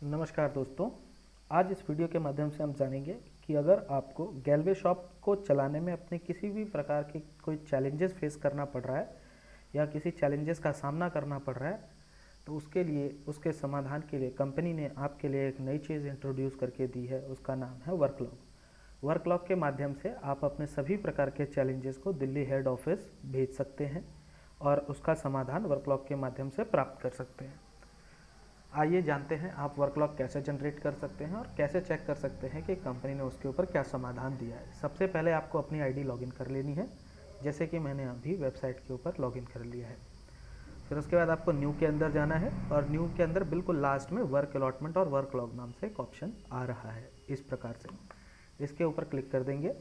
नमस्कार दोस्तों। आज इस वीडियो के माध्यम से हम जानेंगे कि अगर आपको गैलवे शॉप को चलाने में अपने किसी भी प्रकार के कोई चैलेंजेस फेस करना पड़ रहा है या किसी चैलेंजेस का सामना करना पड़ रहा है, तो उसके लिए उसके समाधान के लिए कंपनी ने आपके लिए एक नई चीज़ इंट्रोड्यूस करके दी है। उसका नाम है वर्कलॉग। वर्कलॉग के माध्यम से आप अपने सभी प्रकार के चैलेंजेस को दिल्ली हेड ऑफिस भेज सकते हैं और उसका समाधान वर्कलॉग के माध्यम से प्राप्त कर सकते हैं। आइए जानते हैं आप वर्कलॉग कैसे जनरेट कर सकते हैं और कैसे चेक कर सकते हैं कि कंपनी ने उसके ऊपर क्या समाधान दिया है। सबसे पहले आपको अपनी आईडी लॉगिन कर लेनी है, जैसे कि मैंने अभी वेबसाइट के ऊपर लॉगिन कर लिया है। फिर उसके बाद आपको न्यू के अंदर जाना है और न्यू के अंदर बिल्कुल लास्ट में वर्क अलॉटमेंट और वर्कलॉग नाम से एक ऑप्शन आ रहा है। इस प्रकार से इसके ऊपर क्लिक कर देंगे।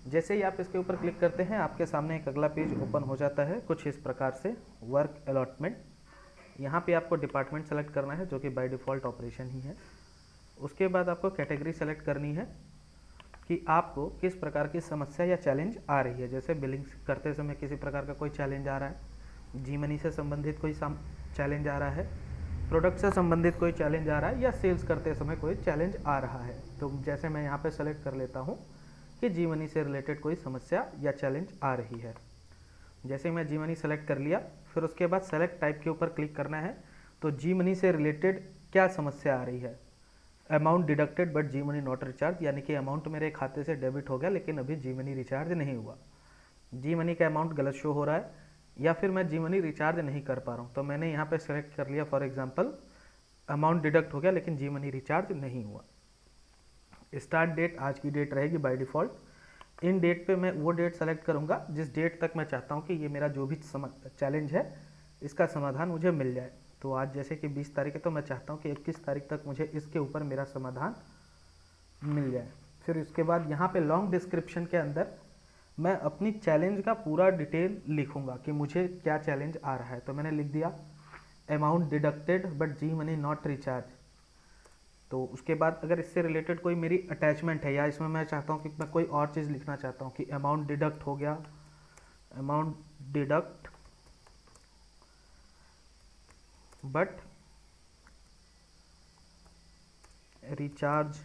जैसे ही आप इसके ऊपर क्लिक करते हैं आपके सामने एक अगला पेज ओपन हो जाता है कुछ इस प्रकार से, वर्क अलॉटमेंट। यहाँ पे आपको डिपार्टमेंट सेलेक्ट करना है जो कि बाय डिफ़ॉल्ट ऑपरेशन ही है। उसके बाद आपको कैटेगरी सेलेक्ट करनी है कि आपको किस प्रकार की समस्या या चैलेंज आ रही है। जैसे बिलिंग करते समय किसी प्रकार का कोई चैलेंज आ रहा है, जी मनी से संबंधित कोई चैलेंज आ रहा है, प्रोडक्ट से संबंधित कोई चैलेंज आ रहा है या सेल्स करते समय कोई चैलेंज आ रहा है। तो जैसे मैं यहाँ पर सेलेक्ट कर लेता हूँ कि जी मनी से रिलेटेड कोई समस्या या चैलेंज आ रही है। जैसे मैं जी मनी सेलेक्ट कर लिया, फिर उसके बाद सेलेक्ट टाइप के ऊपर क्लिक करना है। तो जी मनी से रिलेटेड क्या समस्या आ रही है। Amount deducted but G money not recharge, यानी कि अमाउंट मेरे खाते से डेबिट हो गया लेकिन अभी जी मनी रिचार्ज नहीं हुआ। जी मनी का अमाउंट गलत शो हो रहा है या फिर मैं जी मनी रिचार्ज नहीं कर पा रहा हूँ। तो मैंने यहाँ पे सेलेक्ट कर लिया, फॉर एग्जांपल अमाउंट डिडक्ट हो गया लेकिन जी मनी रिचार्ज नहीं हुआ। स्टार्ट डेट आज की डेट रहेगी बाय डिफ़ॉल्ट। इन डेट पे मैं वो डेट सेलेक्ट करूँगा जिस डेट तक मैं चाहता हूँ कि ये मेरा जो भी चैलेंज है इसका समाधान मुझे मिल जाए। तो आज जैसे कि 20 तारीख है तो मैं चाहता हूँ कि 21 तारीख तक मुझे इसके ऊपर मेरा समाधान मिल जाए। फिर उसके बाद यहाँ पे लॉन्ग डिस्क्रिप्शन के अंदर मैं अपनी चैलेंज का पूरा डिटेल लिखूँगा कि मुझे क्या चैलेंज आ रहा है। तो मैंने लिख दिया amount deducted but G money not recharge. तो उसके बाद अगर इससे रिलेटेड कोई मेरी अटैचमेंट है या इसमें मैं चाहता हूँ कि मैं कोई और चीज़ लिखना चाहता हूँ कि अमाउंट डिडक्ट हो गया, अमाउंट डिडक्ट बट रिचार्ज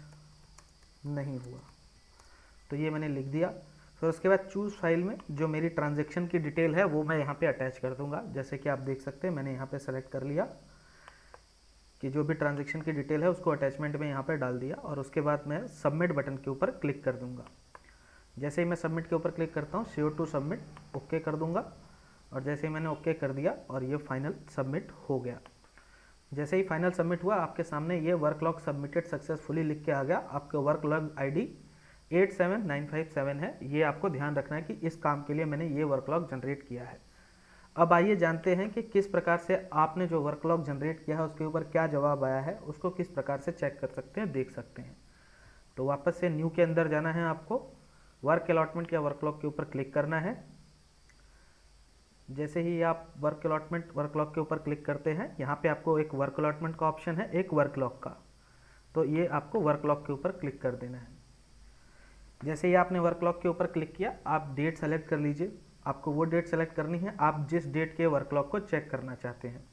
नहीं हुआ, तो ये मैंने लिख दिया। फिर उसके बाद चूज़ फाइल में जो मेरी ट्रांजैक्शन की डिटेल है वो मैं यहाँ पे अटैच कर दूंगा। जैसे कि आप देख सकते हैं मैंने यहाँ पे सेलेक्ट कर लिया कि जो भी ट्रांजैक्शन की डिटेल है उसको अटैचमेंट में यहाँ पर डाल दिया और उसके बाद मैं सबमिट बटन के ऊपर क्लिक कर दूंगा। जैसे ही मैं सबमिट के ऊपर क्लिक करता हूँ श्योर टू सबमिट ओके कर दूंगा और जैसे ही मैंने ओके कर दिया और ये फाइनल सबमिट हो गया। जैसे ही फाइनल सबमिट हुआ आपके सामने ये वर्कलॉग सबमिटेड सक्सेसफुली लिख के आ गया। आपके वर्कलॉग आईडी 87957 है। ये आपको ध्यान रखना है कि इस काम के लिए मैंने ये वर्कलॉग जनरेट किया है। अब आइए जानते हैं कि किस प्रकार से आपने जो वर्कलॉग जनरेट किया है उसके ऊपर क्या जवाब आया है, उसको किस प्रकार से चेक कर सकते हैं, देख सकते हैं। तो वापस से न्यू के अंदर जाना है, आपको वर्क अलॉटमेंट या वर्कलॉग के ऊपर क्लिक करना है। जैसे ही आप वर्क अलॉटमेंट वर्कलॉग के ऊपर क्लिक करते हैं यहाँ पे आपको एक वर्क अलॉटमेंट का ऑप्शन है, एक वर्कलॉग का। तो ये आपको वर्कलॉग के ऊपर क्लिक कर देना है। जैसे ही आपने वर्कलॉग के ऊपर क्लिक किया आप डेट सेलेक्ट कर लीजिए। आपको वो डेट सेलेक्ट करनी है आप जिस डेट के वर्कलॉग को चेक करना चाहते हैं।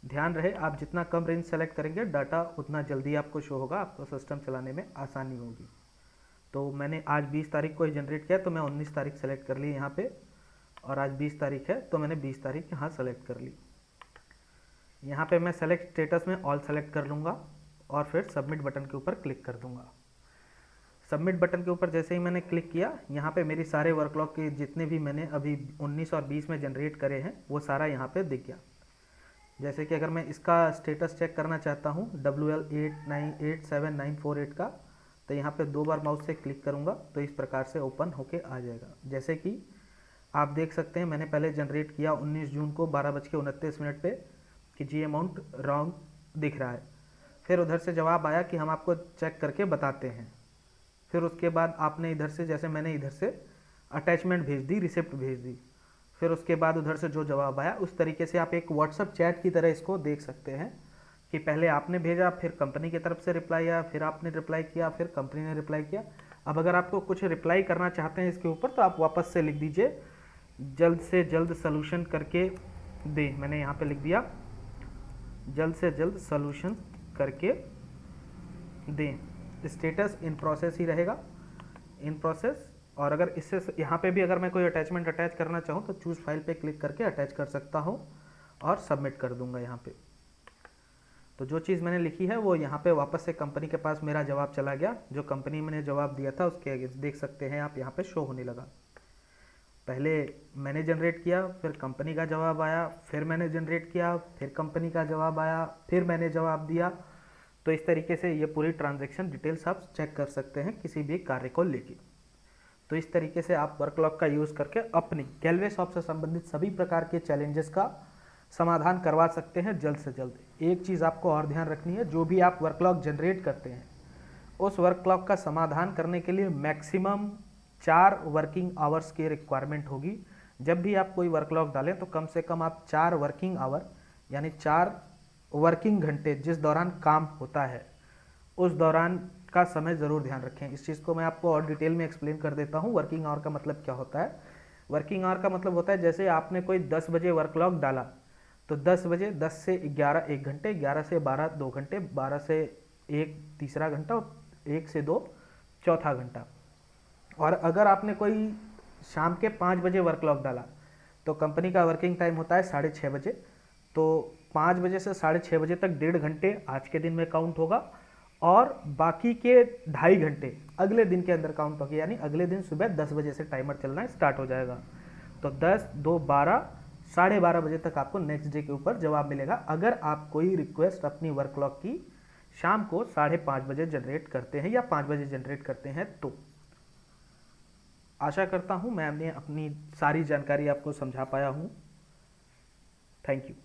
ध्यान रहे आप जितना कम रेंज सेलेक्ट करेंगे डाटा उतना जल्दी आपको शो होगा, आपको सिस्टम चलाने में आसानी होगी। तो मैंने आज 20 तारीख को ही जनरेट किया तो मैं 19 तारीख सेलेक्ट कर ली यहाँ पे, और आज 20 तारीख है तो मैंने 20 तारीख यहाँ सेलेक्ट कर ली। यहाँ पे मैं सेलेक्ट स्टेटस में ऑल सेलेक्ट कर लूँगा और फिर सबमिट बटन के ऊपर क्लिक कर दूँगा। सबमिट बटन के ऊपर जैसे ही मैंने क्लिक किया यहाँ पे मेरी सारे वर्कलॉग के जितने भी मैंने अभी 19 और 20 में जनरेट करे हैं वो सारा यहाँ पे दिख गया। जैसे कि अगर मैं इसका स्टेटस चेक करना चाहता हूँ WL89879848 का, तो यहाँ पे 2 बार माउस से क्लिक करूँगा तो इस प्रकार से ओपन होके आ जाएगा। जैसे कि आप देख सकते हैं मैंने पहले जनरेट किया 19 जून को 12:29 पे कि जी अमाउंट रॉन्ग दिख रहा है। फिर उधर से जवाब आया कि हम आपको चेक करके बताते हैं। फिर उसके बाद आपने इधर से, जैसे मैंने इधर से अटैचमेंट भेज दी, रिसिप्ट भेज दी। फिर उसके बाद उधर से जो जवाब आया उस तरीके से आप एक व्हाट्सएप चैट की तरह इसको देख सकते हैं कि पहले आपने भेजा, फिर कंपनी की तरफ से रिप्लाई आया, फिर आपने रिप्लाई किया, फिर कंपनी ने रिप्लाई किया। अब अगर आपको कुछ रिप्लाई करना चाहते हैं इसके ऊपर तो आप वापस से लिख दीजिए जल्द से जल्द सलूशन करके दे। मैंने यहाँ पे लिख दिया जल्द से जल्द सलूशन करके दें, स्टेटस इन प्रोसेस ही रहेगा, इन प्रोसेस। और अगर इससे यहाँ पे भी अगर मैं कोई अटैचमेंट अटैच करना चाहूँ तो चूज़ फाइल पे क्लिक करके अटैच कर सकता हूँ और सबमिट कर दूंगा यहाँ पे। तो जो चीज़ मैंने लिखी है वो यहाँ पे वापस से कंपनी के पास मेरा जवाब चला गया। जो कंपनी मैंने जवाब दिया था उसके अगेंस्ट देख सकते हैं आप, यहाँ पे शो होने लगा। पहले मैंने जनरेट किया, फिर कंपनी का जवाब आया, फिर मैंने जनरेट किया, फिर कंपनी का जवाब आया, फिर मैंने जवाब दिया। तो इस तरीके से ये पूरी ट्रांजैक्शन डिटेल्स आप चेक कर सकते हैं किसी भी कार्य को लेके। तो इस तरीके से आप वर्कलॉग का यूज़ करके अपनी गैलवे शॉप से संबंधित सभी प्रकार के चैलेंजेस का समाधान करवा सकते हैं जल्द से जल्द। एक चीज़ आपको और ध्यान रखनी है, जो भी आप वर्कलॉग जनरेट करते हैं उस वर्कलॉग का समाधान करने के लिए मैक्सिमम 4 वर्किंग आवर्स की रिक्वायरमेंट होगी। जब भी आप कोई वर्कलॉग डालें तो कम से कम आप 4 वर्किंग आवर यानी 4 वर्किंग घंटे जिस दौरान काम होता है उस दौरान का समय ज़रूर ध्यान रखें। इस चीज़ को मैं आपको और डिटेल में एक्सप्लेन कर देता हूँ। वर्किंग आवर का मतलब क्या होता है। वर्किंग आवर का मतलब होता है जैसे आपने कोई 10 बजे वर्कलॉग डाला तो 10 बजे 10 से 11 1 घंटे, 11 से 12 2 घंटे, 12 से 1 तीसरा घंटा और 1 से 2 चौथा घंटा। और अगर आपने कोई शाम के 5 बजे वर्कलॉग डाला तो कंपनी का वर्किंग टाइम होता है 6:30 बजे। तो 5 बजे से 6:30 बजे तक 1.5 घंटे आज के दिन में काउंट होगा और बाकी के 2.5 घंटे अगले दिन के अंदर काउंट होगी, यानी अगले दिन सुबह 10 बजे से टाइमर चलना स्टार्ट हो जाएगा। तो 10, 2, 12, 12:30 बजे तक आपको नेक्स्ट डे के ऊपर जवाब मिलेगा अगर आप कोई रिक्वेस्ट अपनी वर्कलॉग की शाम को 5:30 बजे जनरेट करते हैं या 5 बजे जनरेट करते हैं। तो आशा करता हूँ मैंने अपनी सारी जानकारी आपको समझा पाया हूँ। Thank you.